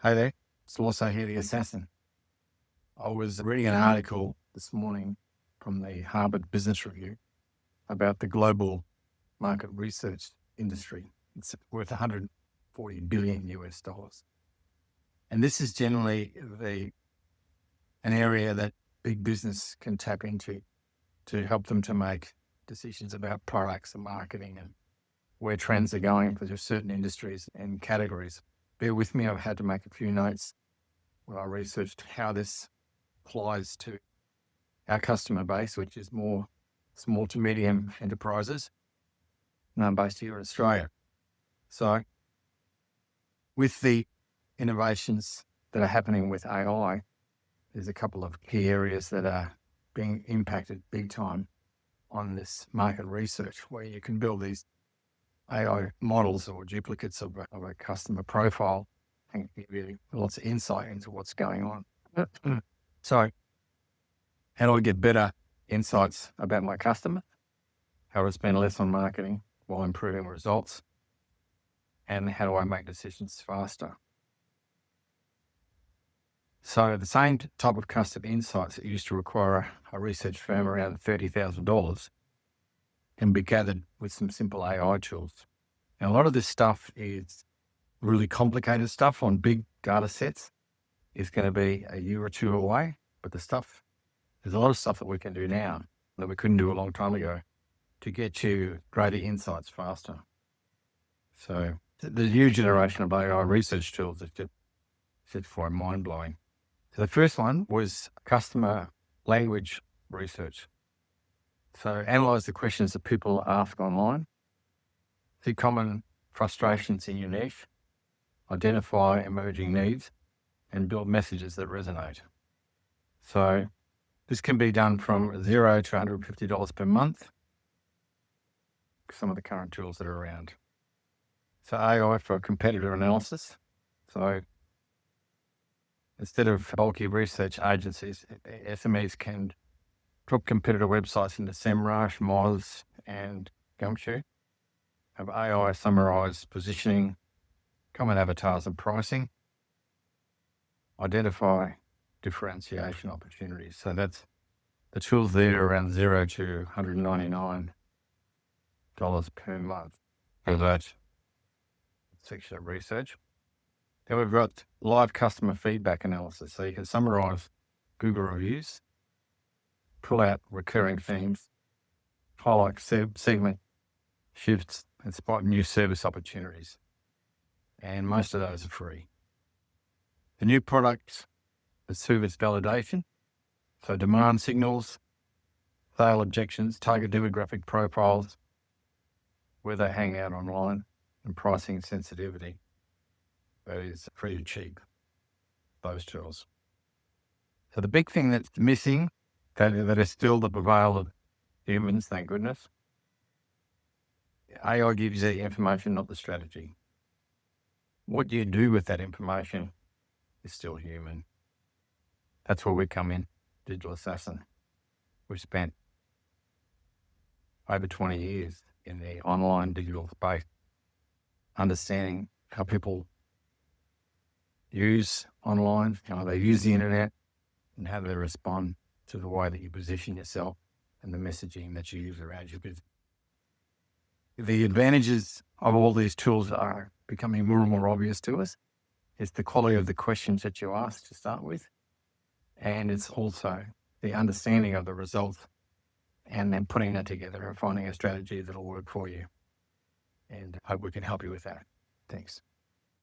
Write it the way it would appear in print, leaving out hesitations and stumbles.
Hey there, it's 𝗟𝗂𝘀𝗃𝗲𝗏. I was reading an article this morning from the Harvard Business Review about the global market research industry. It's worth $140 billion US. And this is generally an area that big business can tap into to help them to make decisions about products and marketing and where trends are going for certain industries and categories. Bear with me, I've had to make a few notes when I researched how this applies to our customer base, which is more small to medium enterprises based here in Australia. So with the innovations that are happening with AI, there's a couple of key areas that are being impacted big time on this market research, where you can build these AI models or duplicates of a customer profile and give you lots of insight into what's going on. So how do I get better insights about my customer? How do I spend less on marketing while improving results? And how do I make decisions faster? So the same type of customer insights that used to require a research firm around $30,000 can be gathered with some simple AI tools. Now, a lot of this stuff is really complicated stuff on big data sets. It's going to be a year or two away, but there's a lot of stuff that we can do now that we couldn't do a long time ago to get you greater insights faster. So the new generation of AI research tools is just quite mind-blowing. So the first one was customer language research. So analyze the questions that people ask online, see common frustrations in your niche, identify emerging needs, and build messages that resonate. So this can be done from $0 to $150 per month, some of the current tools that are around. So AI for competitor analysis. So instead of bulky research agencies, SMEs can drop competitor websites into SEMrush, Moz, and Gumshoe. Have AI summarize positioning, common avatars and pricing, identify differentiation opportunities. So that's the tools there around $0 to $199 per month for that section of research. Then we've got live customer feedback analysis. So you can summarize Google reviews, pull out recurring themes, highlight segment shifts, and spot new service opportunities. And most of those are free. The new products are service validation. So demand signals, sale objections, target demographic profiles, where they hang out online, and pricing sensitivity. That is pretty cheap, those tools. So the big thing that's missing, that is still the prevail of humans, thank goodness. AI gives you the information, not the strategy. What you do with that information is still human. That's where we come in, Digital Assassin. We've spent over 20 years in the online digital space, understanding how people use online, how they use the internet, and how they respond to the way that you position yourself and the messaging that you use around your business. The advantages of all these tools are becoming more and more obvious to us. It's the quality of the questions that you ask to start with, and it's also the understanding of the results and then putting that together and finding a strategy that'll work for you. And I hope we can help you with that. Thanks.